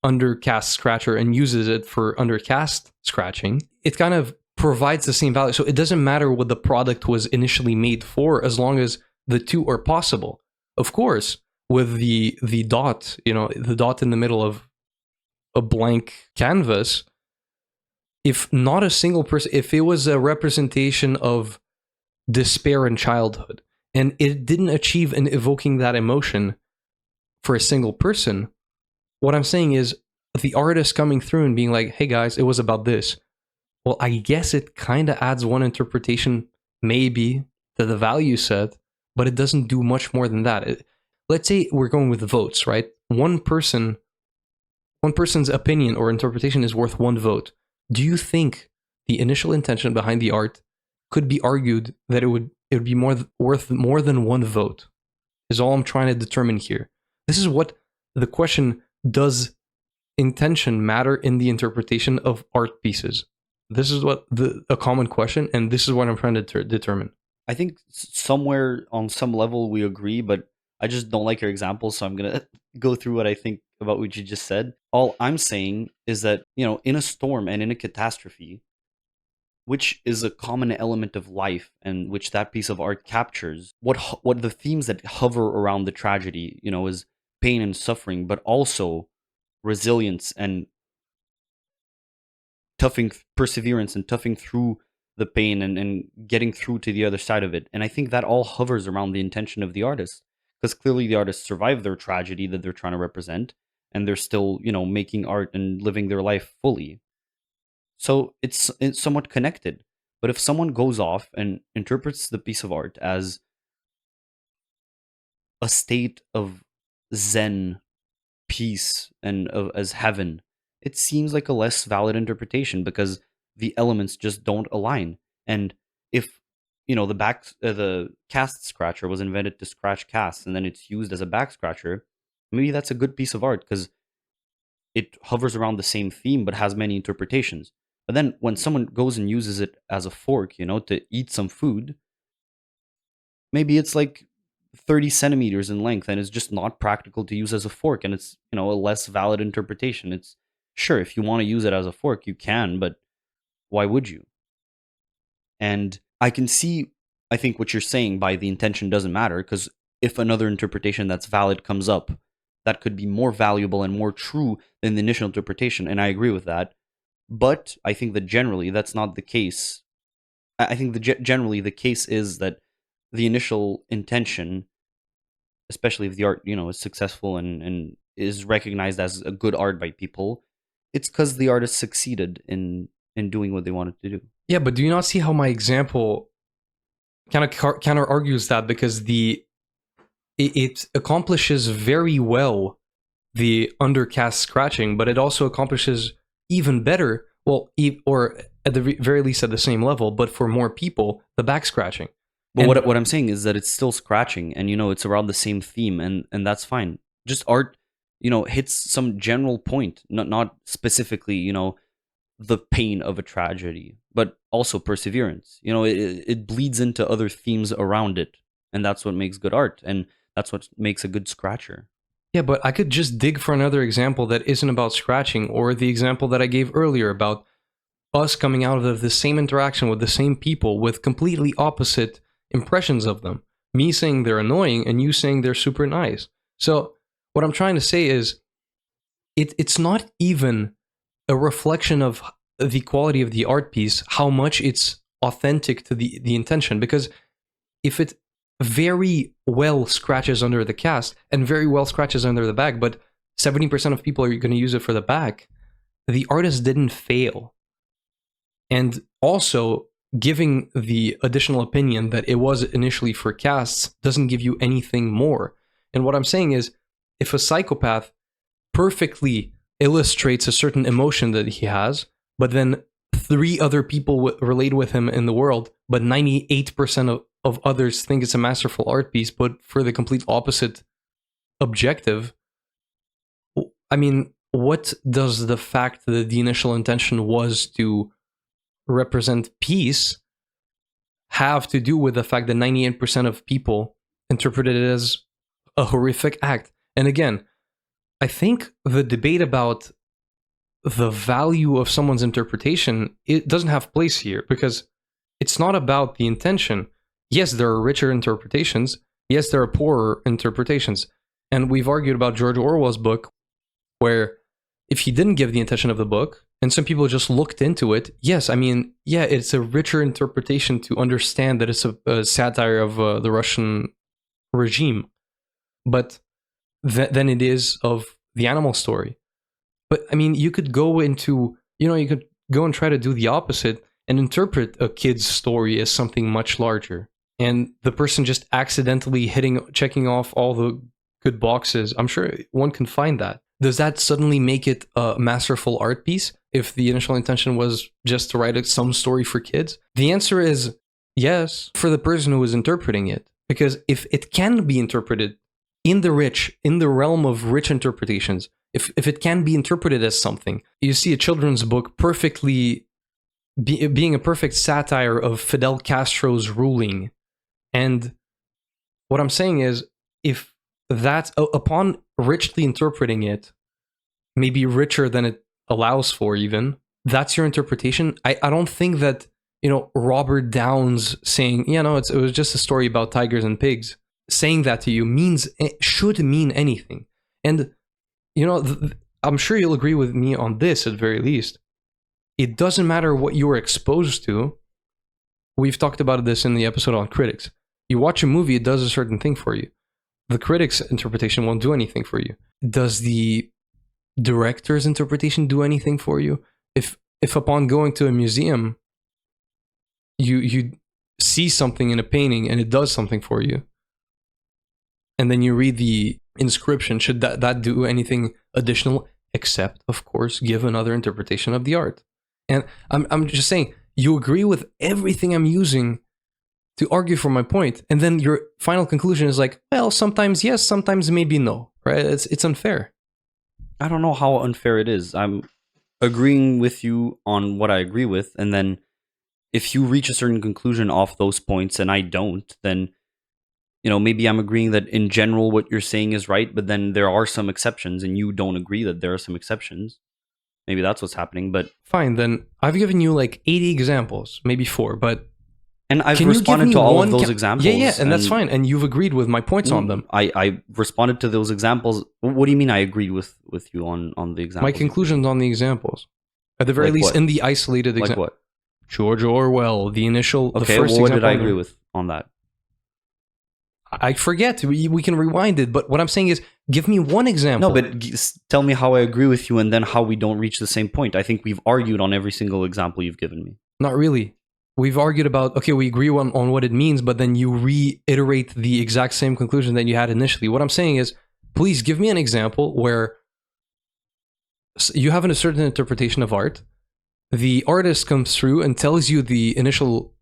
undercast scratcher and uses it for undercast scratching, it kind of provides the same value. So it doesn't matter what the product was initially made for, as long as the two are possible. Of course, with the dot, the dot in the middle of a blank canvas, if not a single person, if it was a representation of despair in childhood and it didn't achieve in evoking that emotion for a single person, what I'm saying is the artist coming through and being like, hey guys, it was about this. Well, I guess it kind of adds one interpretation, maybe, to the value set, but it doesn't do much more than that. Let's say we're going with votes, right? One person's opinion or interpretation is worth one vote. Do you think the initial intention behind the art could be argued that it would be worth more than one vote? Is all I'm trying to determine here. This is what the question: does intention matter in the interpretation of art pieces? This is what a common question, and this is what I'm trying to determine. I think somewhere on some level we agree, but I just don't like your example, so I'm gonna go through what I think about what you just said. All I'm saying is that, in a storm and in a catastrophe, which is a common element of life and which that piece of art captures, what the themes that hover around the tragedy, is pain and suffering, but also resilience and perseverance and toughing through the pain and getting through to the other side of it. And I think that all hovers around the intention of the artist, because clearly the artists survived their tragedy that they're trying to represent, and they're still, making art and living their life fully. So it's somewhat connected. But if someone goes off and interprets the piece of art as a state of zen, peace, and as heaven, it seems like a less valid interpretation, because the elements just don't align. And if the cast scratcher was invented to scratch casts, and then it's used as a back scratcher, maybe that's a good piece of art because it hovers around the same theme but has many interpretations. But then when someone goes and uses it as a fork, to eat some food, maybe it's like 30 centimeters in length and it's just not practical to use as a fork, and it's, a less valid interpretation. It's sure, if you want to use it as a fork, you can, but why would you? And I can see, I think, what you're saying by the intention doesn't matter, because if another interpretation that's valid comes up, that could be more valuable and more true than the initial interpretation. And I agree with that. But I think that generally that's not the case. I think that generally the case is that the initial intention, especially if the art, is successful and is recognized as a good art by people, it's because the artist succeeded in doing what they wanted to do. Yeah, but do you not see how my example kind of counter argues that? Because it accomplishes very well the undercast scratching, but it also accomplishes even better, well, or at the very least at the same level, but for more people, the back scratching. But what I'm saying is that it's still scratching, and it's around the same theme, and that's fine. Just art, hits some general point, not specifically, the pain of a tragedy, but also perseverance. It bleeds into other themes around it, and that's what makes good art, and that's what makes a good scratcher. Yeah, but I could just dig for another example that isn't about scratching, or the example that I gave earlier about us coming out of the same interaction with the same people with completely opposite impressions of them. Me saying they're annoying and you saying they're super nice. So what I'm trying to say is it's not even a reflection of the quality of the art piece, how much it's authentic to the intention. Because if it very well scratches under the cast and very well scratches under the back, but 70% of people are going to use it for the back, the artist didn't fail. And also, giving the additional opinion that it was initially for casts doesn't give you anything more. And what I'm saying is, if a psychopath perfectly illustrates a certain emotion that he has, but then 3 other people relate with him in the world, but 98% of others think it's a masterful art piece, but for the complete opposite objective, I mean, what does the fact that the initial intention was to represent peace have to do with the fact that 98% of people interpreted it as a horrific act? And again, I think the debate about the value of someone's interpretation, it doesn't have place here, because it's not about the intention. Yes, there are richer interpretations. Yes, there are poorer interpretations. And we've argued about George Orwell's book, where if he didn't give the intention of the book, and some people just looked into it, yes, I mean, yeah, it's a richer interpretation to understand that it's a satire of the Russian regime, but than it is of the animal story. But I mean, you could go into, you could go and try to do the opposite and interpret a kid's story as something much larger. And the person just accidentally checking off all the good boxes. I'm sure one can find that. Does that suddenly make it a masterful art piece if the initial intention was just to write some story for kids? The answer is yes, for the person who is interpreting it. Because if it can be interpreted in the realm of rich interpretations, if it can be interpreted as something, you see a children's book perfectly being a perfect satire of Fidel Castro's ruling. And what I'm saying is, if that, upon richly interpreting it, maybe richer than it allows for even, that's your interpretation. I don't think that, Robert Downes saying, it was just a story about tigers and pigs, saying that to you should mean anything. And, I'm sure you'll agree with me on this at very least. It doesn't matter what you were exposed to. We've talked about this in the episode on critics. You watch a movie, it does a certain thing for you. The critic's interpretation won't do anything for you. Does the director's interpretation do anything for you? If upon going to a museum, you see something in a painting and it does something for you, and then you read the inscription, should that do anything additional, except, of course, give another interpretation of the art? And I'm just saying, you agree with everything I'm using to argue for my point, and then your final conclusion is like, well, sometimes yes, sometimes maybe no, right? It's unfair. I don't know how unfair it is. I'm agreeing with you on what I agree with, and then if you reach a certain conclusion off those points and I don't, then maybe I'm agreeing that in general what you're saying is right, but then there are some exceptions and you don't agree that there are some exceptions. Maybe that's what's happening, but Fine, then I've given you like 80 examples, maybe 4, but and I've can you give responded me to all one of those examples. Yeah, and that's fine, and you've agreed with my points on them. I responded to those examples. What do you mean I agreed with you on the examples? My conclusions on the examples, at the very Like least, what? in the isolated Like example. what? George Orwell, the initial, Okay, the first well, what did example I agree with on that? I forget. We can rewind it, but what I'm saying is, give me one example. No, but tell me how I agree with you, and then how we don't reach the same point. I think we've argued on every single example you've given me. Not really. We've argued about, okay, we agree on what it means, but then you reiterate the exact same conclusion that you had initially. What I'm saying is, please give me an example where you have a certain interpretation of art. The artist comes through and tells you the initial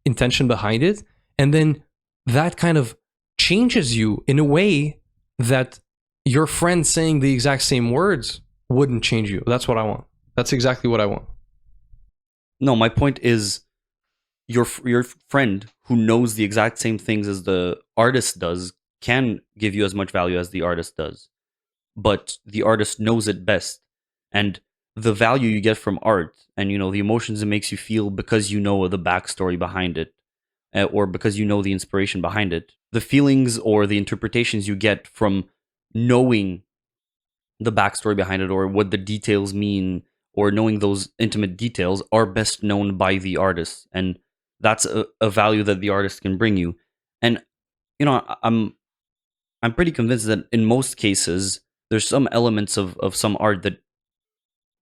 intention behind it, and then that kind of changes you in a way that your friend saying the exact same words wouldn't change you. That's what I want. That's exactly what I want. No, my point is your friend who knows the exact same things as the artist does can give you as much value as the artist does. But the artist knows it best. And the value you get from art and the emotions it makes you feel because you know the backstory behind it, or because you know the inspiration behind it, the feelings or the interpretations you get from knowing the backstory behind it or what the details mean or knowing those intimate details are best known by the artist, and that's a value that the artist can bring you. And I'm pretty convinced that in most cases there's some elements of some art that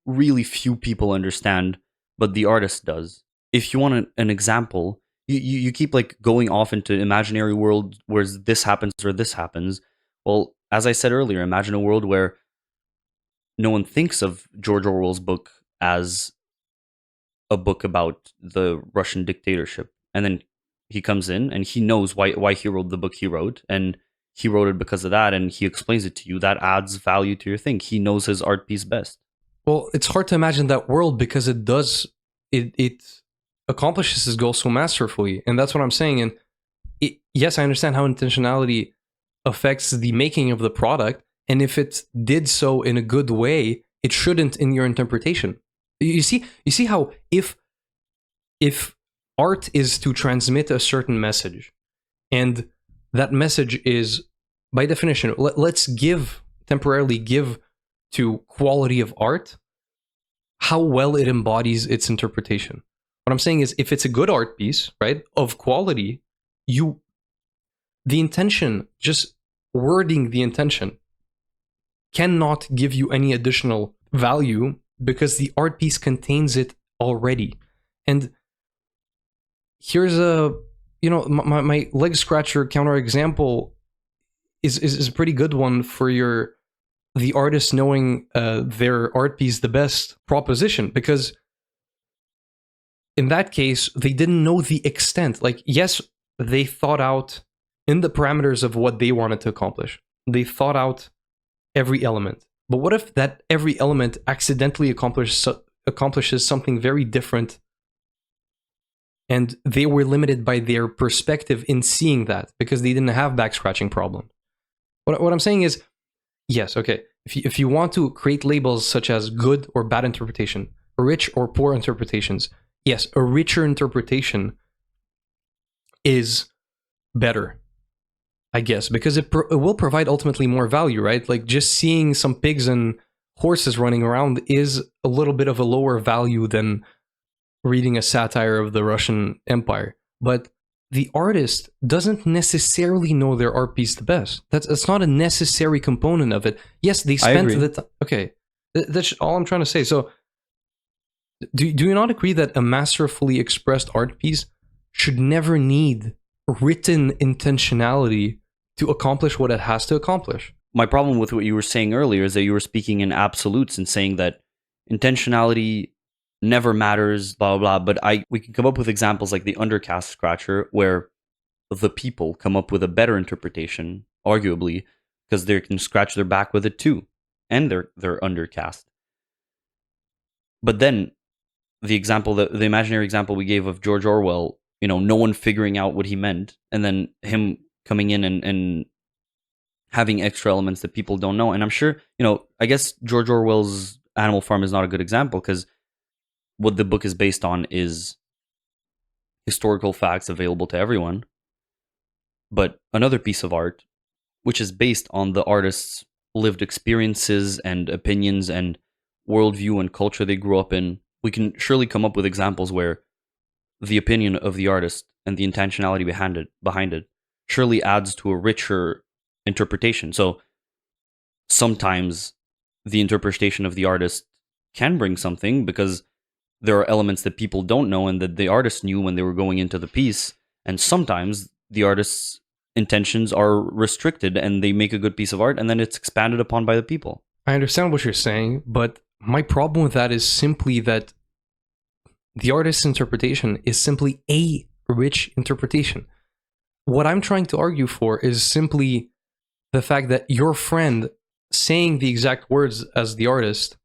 really few people understand, but the artist does. If you want an example, you keep like going off into imaginary world where this happens or this happens. Well, as I said earlier, imagine a world where no one thinks of George Orwell's book as a book about the Russian dictatorship, and then he comes in and he knows why he wrote the book he wrote, and he wrote it because of that, and he explains it to you. That adds value to your thing. He knows his art piece best. Well, it's hard to imagine that world because it accomplishes its goal so masterfully, and that's what I'm saying. And yes, I understand how intentionality affects the making of the product, and if it did so in a good way, it shouldn't in your interpretation. You see how if art is to transmit a certain message, and that message is by definition, let's temporarily give to quality of art, how well it embodies its interpretation. What I'm saying is, if it's a good art piece, right, of quality, the intention, just wording the intention, cannot give you any additional value because the art piece contains it already. And here's my leg scratcher counter example is a pretty good one for the artist knowing their art piece the best proposition, because in that case they didn't know the extent. Like, yes, they thought out in the parameters of what they wanted to accomplish, they thought out every element, but what if that every element accidentally accomplishes something very different, and they were limited by their perspective in seeing that because they didn't have back scratching problem. What I'm saying is, yes, okay, if you want to create labels such as good or bad interpretation, rich or poor interpretations, yes, a richer interpretation is better, I guess, because it will provide ultimately more value, right? Like, just seeing some pigs and horses running around is a little bit of a lower value than reading a satire of the Russian Empire. But the artist doesn't necessarily know their art piece the best. That's not a necessary component of it. Yes, they spent the time. Okay, that's all I'm trying to say. So, do you not agree that a masterfully expressed art piece should never need written intentionality to accomplish what it has to accomplish? My problem with what you were saying earlier is that you were speaking in absolutes and saying that intentionality never matters, blah blah blah. But we can come up with examples like the undercast scratcher, where the people come up with a better interpretation, arguably, because they can scratch their back with it too, and they're undercast. But then the imaginary example we gave of George Orwell, no one figuring out what he meant, and then him coming in and having extra elements that people don't know. And I'm sure, I guess George Orwell's Animal Farm is not a good example, because what the book is based on is historical facts available to everyone. But another piece of art, which is based on the artist's lived experiences and opinions and worldview and culture they grew up in, we can surely come up with examples where the opinion of the artist and the intentionality behind it surely adds to a richer interpretation. So sometimes the interpretation of the artist can bring something, because there are elements that people don't know and that the artist knew when they were going into the piece. And sometimes the artist's intentions are restricted and they make a good piece of art, and then it's expanded upon by the people. I understand what you're saying, but my problem with that is simply that the artist's interpretation is simply a rich interpretation. What I'm trying to argue for is simply the fact that your friend saying the exact words as the artist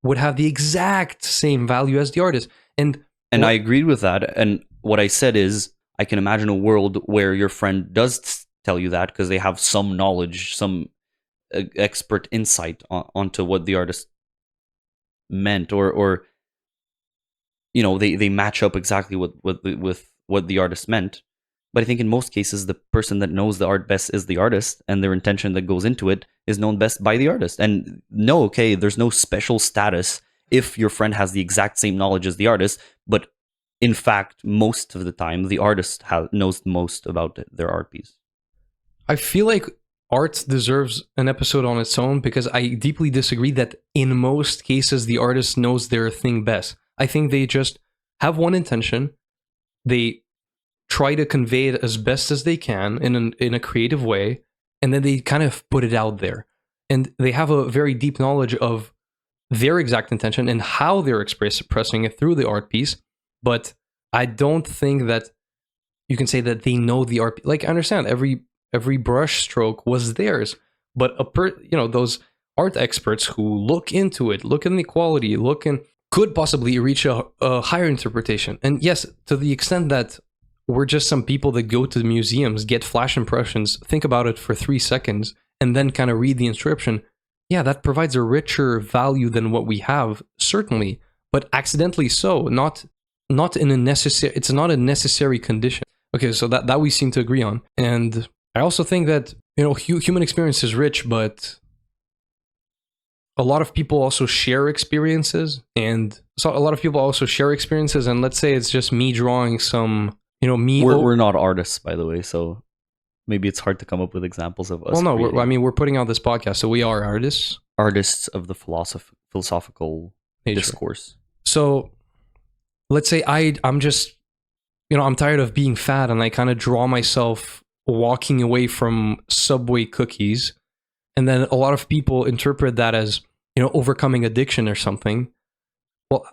would have the exact same value as the artist. And I agreed with that. And what I said is, I can imagine a world where your friend does tell you that because they have some knowledge, some expert insight onto what the artist meant, or they match up exactly with what the artist meant. But I think in most cases, the person that knows the art best is the artist, and their intention that goes into it is known best by the artist. And there's no special status if your friend has the exact same knowledge as the artist, but in fact, most of the time, the artist knows the most about their art piece. I feel like art deserves an episode on its own, because I deeply disagree that in most cases the artist knows their thing best. I think they just have one intention. They try to convey it as best as they can in a creative way, and then they kind of put it out there. And they have a very deep knowledge of their exact intention and how they're expressing it through the art piece. But I don't think that you can say that they know the art. Like, I understand every brush stroke was theirs, but those art experts who look into it, look in the quality, could possibly reach a higher interpretation. And yes, to the extent that we're just some people that go to the museums, get flash impressions, think about it for 3 seconds, and then kind of read the inscription. Yeah, that provides a richer value than what we have, certainly, but accidentally so, not in a necessary. It's not a necessary condition. Okay, so that we seem to agree on. And I also think that human experience is rich, but a lot of people also share experiences, and so a lot of people also share experiences. And let's say it's just me drawing some. We're not artists, by the way, so maybe it's hard to come up with examples of us. Well, no, we're putting out this podcast, so we are artists. Artists of the philosophical nature. Discourse. So let's say I'm just, I'm tired of being fat, and I kind of draw myself walking away from Subway cookies, and then a lot of people interpret that as, overcoming addiction or something. Well,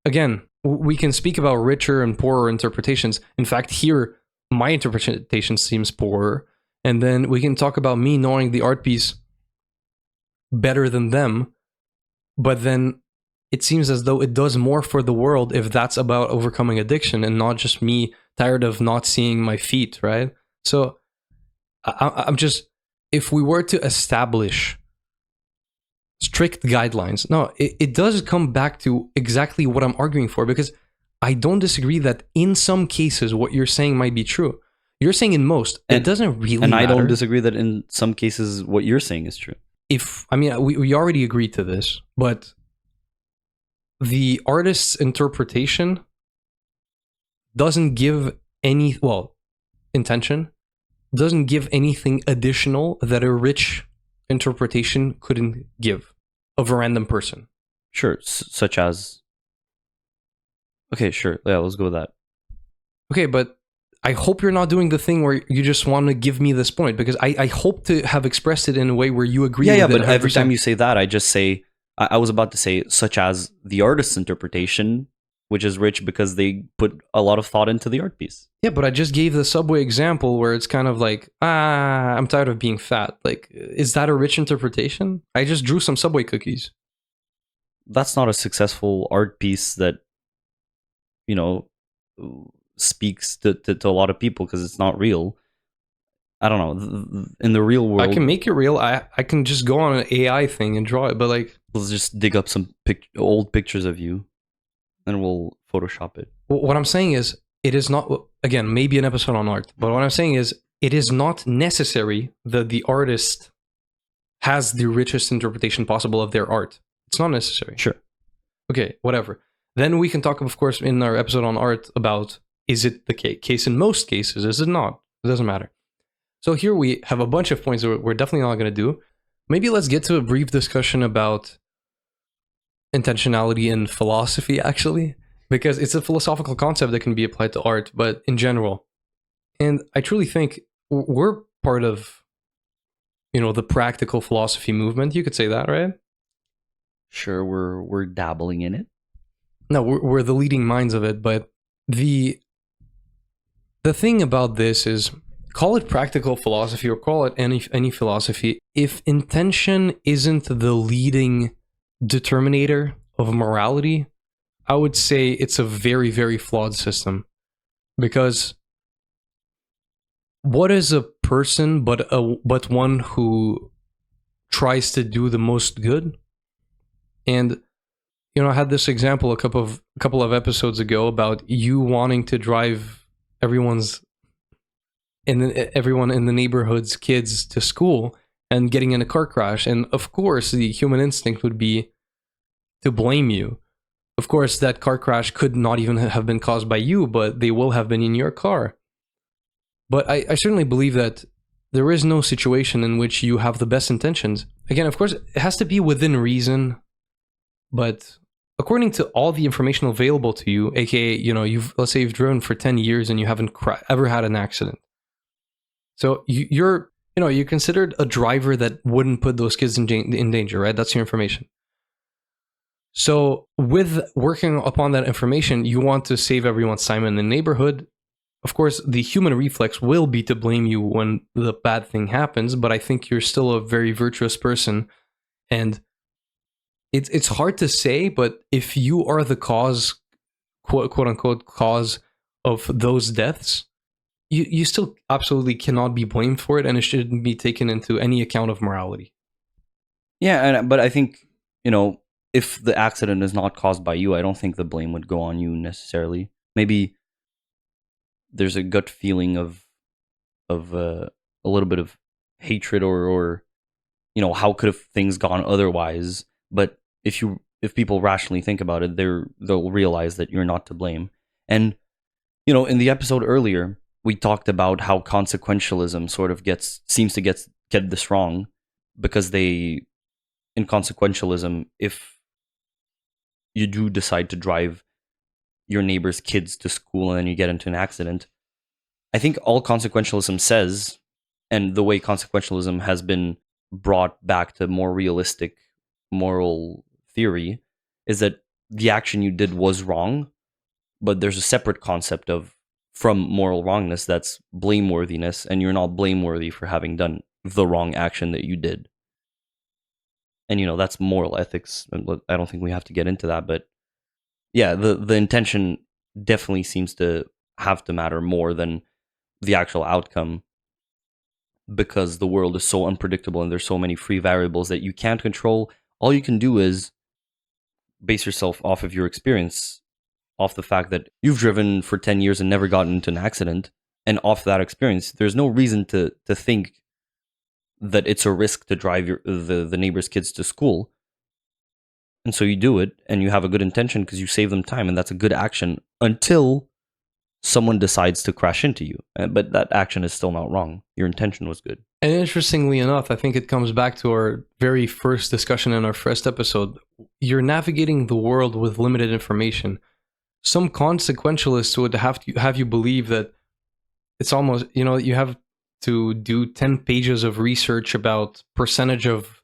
again, we can speak about richer and poorer interpretations. In fact, here, my interpretation seems poorer. And then we can talk about me knowing the art piece better than them. But then it seems as though it does more for the world if that's about overcoming addiction and not just me tired of not seeing my feet, right? So I'm just, if we were to establish strict guidelines. No, it does come back to exactly what I'm arguing for, because I don't disagree that in some cases what you're saying might be true. You're saying in most, it doesn't really matter. And I don't disagree that in some cases what you're saying is true. We already agreed to this, but the artist's interpretation doesn't give intention doesn't give anything additional that a rich interpretation couldn't give of a random person. Sure, such as... Okay, sure. Yeah, let's go with that. Okay, but I hope you're not doing the thing where you just want to give me this point, because I hope to have expressed it in a way where you agree with it. Yeah, but every time you say that, I just say, I was about to say, such as the artist's interpretation, which is rich because they put a lot of thought into the art piece. Yeah, but I just gave the Subway example where it's kind of like, I'm tired of being fat. Like, is that a rich interpretation? I just drew some Subway cookies. That's not a successful art piece that, you know, speaks to a lot of people because it's not real. I don't know. In the real world, I can make it real. I can just go on an AI thing and draw it, but like, let's just dig up some old pictures of you, and we'll Photoshop it. what I'm saying is, it is not, again, maybe an episode on art, but what I'm saying is, it is not necessary that the artist has the richest interpretation possible of their art. It's not necessary. Sure. Okay, whatever. Then we can talk, of course, in our episode on art about, is it the case in most cases? Is it not? It doesn't matter. So here we have a bunch of points that we're definitely not going to do. Maybe let's get to a brief discussion about intentionality in philosophy, actually, because it's a philosophical concept that can be applied to art, but in general. And I truly think we're part of, the practical philosophy movement. You could say that, right? Sure, we're dabbling in it. No, we're the leading minds of it, but the thing about this is, call it practical philosophy or call it any philosophy, if intention isn't the leading determinator of morality, I would say it's a very, very flawed system. Because what is a person but one who tries to do the most good? And I had this example a couple of episodes ago about you wanting to drive everyone in the neighborhood's kids to school and getting in a car crash. And of course, the human instinct would be to blame you. Of course, that car crash could not even have been caused by you, but they will have been in your car. But I certainly believe that there is no situation in which you have the best intentions. Again, of course, it has to be within reason, but according to all the information available to you, aka, let's say you've driven for 10 years and you haven't ever had an accident. So you're considered a driver that wouldn't put those kids in danger, right? That's your information. So with working upon that information, you want to save everyone's time in the neighborhood. Of course, the human reflex will be to blame you when the bad thing happens, but I think you're still a very virtuous person. And it's hard to say, but if you are the cause, quote unquote, cause of those deaths, you still absolutely cannot be blamed for it, and it shouldn't be taken into any account of morality. Yeah, but I think, if the accident is not caused by you, I don't think the blame would go on you necessarily. Maybe there's a gut feeling of a little bit of hatred or how could have things gone otherwise? But if people rationally think about it, they'll realize that you're not to blame. And in the episode earlier, we talked about how consequentialism sort of seems to get this wrong, because in consequentialism, if you do decide to drive your neighbor's kids to school and then you get into an accident, I think all consequentialism says, and the way consequentialism has been brought back to more realistic moral theory, is that the action you did was wrong, but there's a separate concept from moral wrongness, that's blameworthiness, and you're not blameworthy for having done the wrong action that you did. And that's moral ethics. I don't think we have to get into that, but yeah, the intention definitely seems to have to matter more than the actual outcome, because the world is so unpredictable and there's so many free variables that you can't control. All you can do is base yourself off of your experience, off the fact that you've driven for 10 years and never gotten into an accident, and off that experience, there's no reason to think that it's a risk to drive the neighbor's kids to school. And so you do it, and you have a good intention because you save them time, and that's a good action until someone decides to crash into you. But that action is still not wrong. Your intention was good. And interestingly enough, I think it comes back to our very first discussion in our first episode. You're navigating the world with limited information. Some consequentialists would have you believe that it's almost, you have to do 10 pages of research about percentage of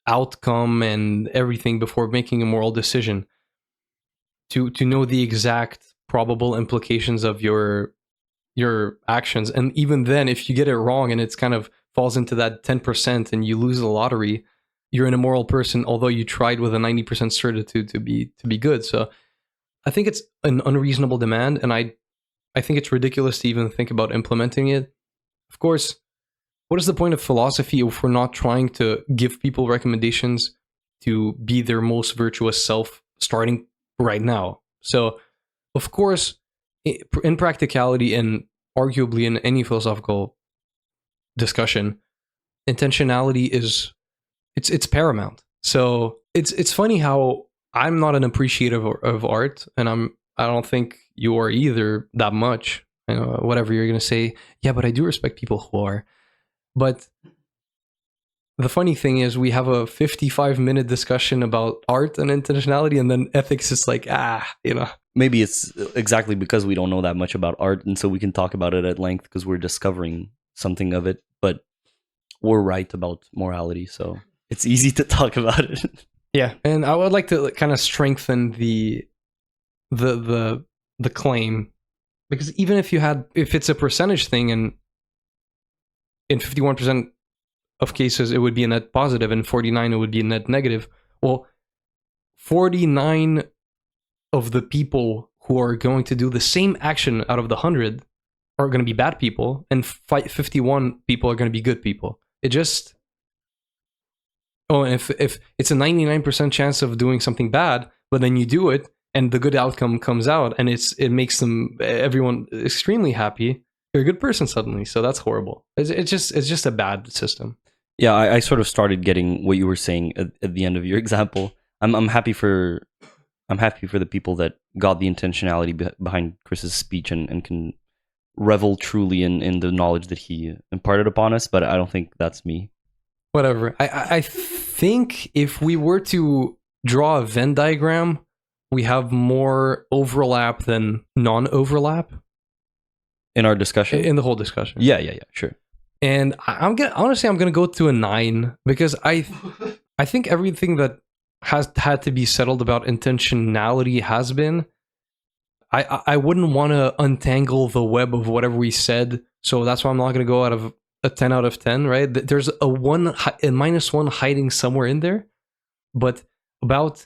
outcome and everything before making a moral decision, to know the exact probable implications of your actions. And even then, if you get it wrong and it's kind of falls into that 10% and you lose the lottery, you're an immoral person, although you tried with a 90% certitude to be good. So I think it's an unreasonable demand, and I think it's ridiculous to even think about implementing it. Of course, what is the point of philosophy if we're not trying to give people recommendations to be their most virtuous self starting right now? So, of course, in practicality and arguably in any philosophical discussion, intentionality is it's paramount. So it's funny how I'm not an appreciative of art, and I don't think you are either that much. You know, whatever you're gonna say, yeah, but I do respect people who are. But the funny thing is, we have a 55-minute discussion about art and intentionality, and then ethics is like, Maybe it's exactly because we don't know that much about art, and so we can talk about it at length because we're discovering something of it. But we're right about morality, so it's easy to talk about it. Yeah, and I would like to kind of strengthen the claim, because even if it's a percentage thing, and in 51% of cases it would be a net positive, and 49 it would be a net negative. Well, 49 of the people who are going to do the same action out of the 100 are going to be bad people, and 51 people are going to be good people. It just and if it's a 99% chance of doing something bad, but then you do it and the good outcome comes out, and it makes everyone extremely happy, you're a good person suddenly. So that's horrible. It's just a bad system. Yeah, I sort of started getting what you were saying at the end of your example. I'm happy for the people that got the intentionality behind Chris's speech and can revel truly in the knowledge that he imparted upon us, but I don't think that's me. Whatever. I think if we were to draw a Venn diagram, we have more overlap than non-overlap in our discussion, in the whole discussion. Yeah, sure. And I'm gonna go to a 9, because I think everything that has had to be settled about intentionality has been. I wouldn't want to untangle the web of whatever we said, so that's why I'm not gonna go out of a 10 out of 10. Right? There's a -1 hiding somewhere in there, but about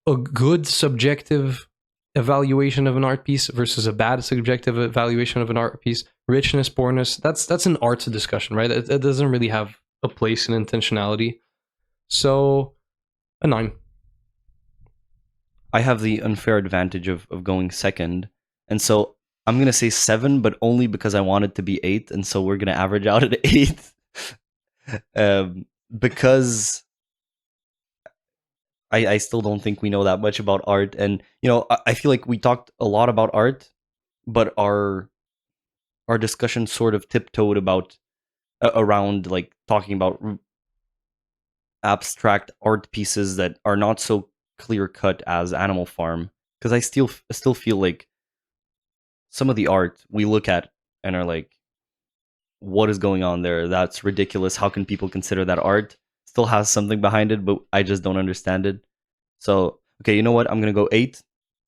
a good subjective evaluation of an art piece versus a bad subjective evaluation of an art piece, richness, poorness, that's an arts discussion, right? It doesn't really have a place in intentionality. So a 9. I have the unfair advantage of going second, and so I'm gonna say 7, but only because I want it to be 8, and so we're gonna average out at 8. Because I still don't think we know that much about art, and I feel like we talked a lot about art, but our discussion sort of tiptoed around like talking about abstract art pieces that are not so clear cut as Animal Farm, because I still feel like some of the art we look at and are like, what is going on there? That's ridiculous. How can people consider that art? Still has something behind it, but I just don't understand it. So, okay, you know what? I'm going to go 8,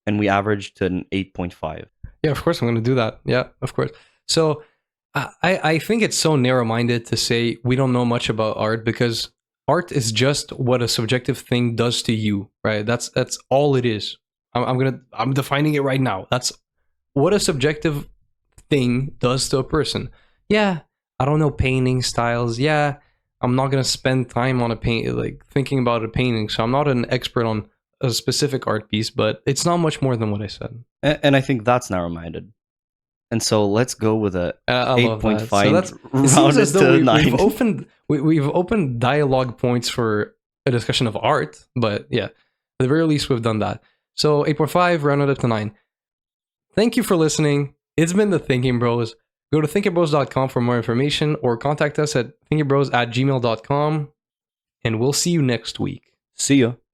and we average to an 8.5. Yeah, of course I'm going to do that. Yeah, of course. So I think it's so narrow-minded to say we don't know much about art, because art is just what a subjective thing does to you, right? That's all it is. I'm defining it right now. That's what a subjective thing does to a person. Yeah, I don't know painting styles. Yeah, I'm not gonna spend time on thinking about a painting, so I'm not an expert on a specific art piece. But it's not much more than what I said. And I think that's narrow-minded. And so let's go with a 8.5. So it seems as though we've opened dialogue points for a discussion of art. But yeah, at the very least we've done that. So 8.5 rounded up to 9. Thank you for listening. It's been the Thinking Bros. Go to thinkingbros.com for more information, or contact us at thinkingbros@gmail.com, and we'll see you next week. See ya.